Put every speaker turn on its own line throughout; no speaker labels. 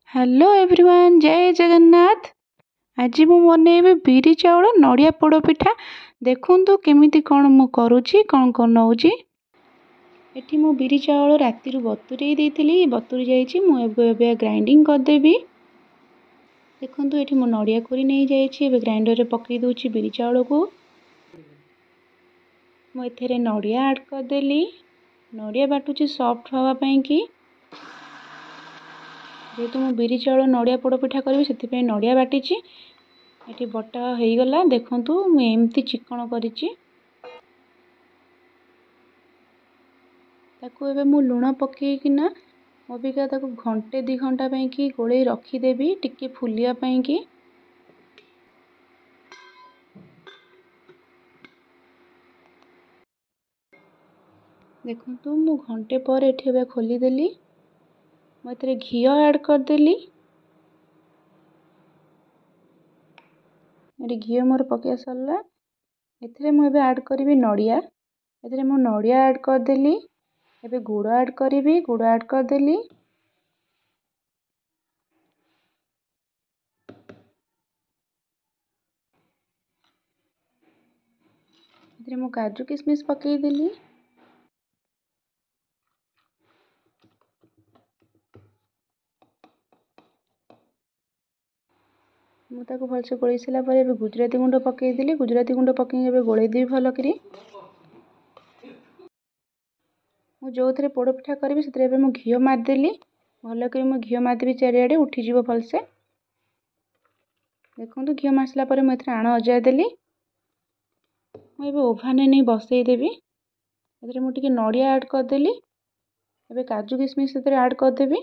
Hello everyone, जय जगन्नाथ। आज मु बनैबी बिरी चाउल नड़िया पोड़ पिठा। देखु केमिति कौन मु करुची कौन कौन नौची। एठी मु बिरी चाउल राति बतुरे देइथिली, बतुरी जाइछि। मु एबे ग्राइंडिंग करदेबी। देखु एठी मु नड़िया कोरी नहीं जाइछि। एबे ग्राइंडर रे पकई दोछि बिरी चाउल को। मु एथेरे नड़िया ऐड करदेली। नड़िया बाटुछि सॉफ्ट हवा पई की। जेहेतु मु बिरी चाउल नड़िया पोड़ पिठा करी से नड़िया बाटी ये बटा हो गला। देखु मुझे चिकन करी मु लुण पकईकिना अबिका घंटे 2 घंटा कि गोले रखीदेवी टिके फुलिया कि। देखु मु घंटे पर एठे खोलीदेली। मुझे घी ऐड करदेली। ये घी मोर पकया सरला। एथरे मु एबे ऐड करी नड़िया। एथरे मु नड़िया ऐड करदेली। एबे गुड़ ऐड करी। गुड़ ऐड करदेली। एथरे मु काजू किशमिश पकईदेली। मुझे भलसे गोल सारापर गुजराती गुंड पकईदेली। गुजराती गुंड पकई गोलैदेवी भल करी। मु जो थे पोड़ पिठा करी से घी मारिदेली। भल कर घी मारिदेवी चारिआडे उठीज भलसे। देखो घी मार सारापर मुझे आण अजादेली। मुझे ओभान नहीं बसईदेवी। मुझे नड़िया ऐड करदेली। एबे काजू किशमिश ऐड करदेवी।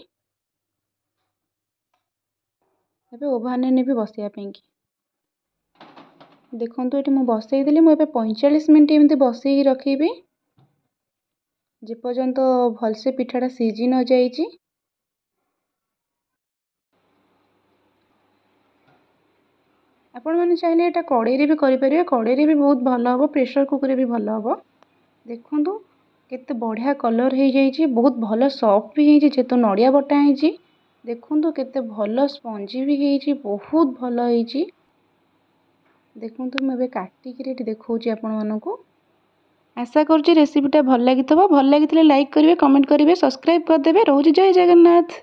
एबे ओभान ने भी बसैया। देखो ये मुझे बसईदेली। मुझे 45 मिनट एमती बसई रखी जेपर्यंत भलसे पिठाटा सीझी न जाइए। आपण मैंने चाहिए यहाँ कड़े भी करें। कड़े भी बहुत भल हम। प्रेशर कुकर भी भल हम। देखु केते बढ़िया कलर हो जाइए। बहुत भल सॉफ्ट भी होती जेहेतु नड़िया बटा है। देखु केते भल स्पंजी भी होती। बहुत भल होती। देखु मुझे काटिकी देखा आपण मानक। आशा करुँची रेसिपीटा भल लगी। भल लगी लाइक करेंगे, कमेंट करेंगे, सब्सक्राइब करदे। रोज जय जगन्नाथ।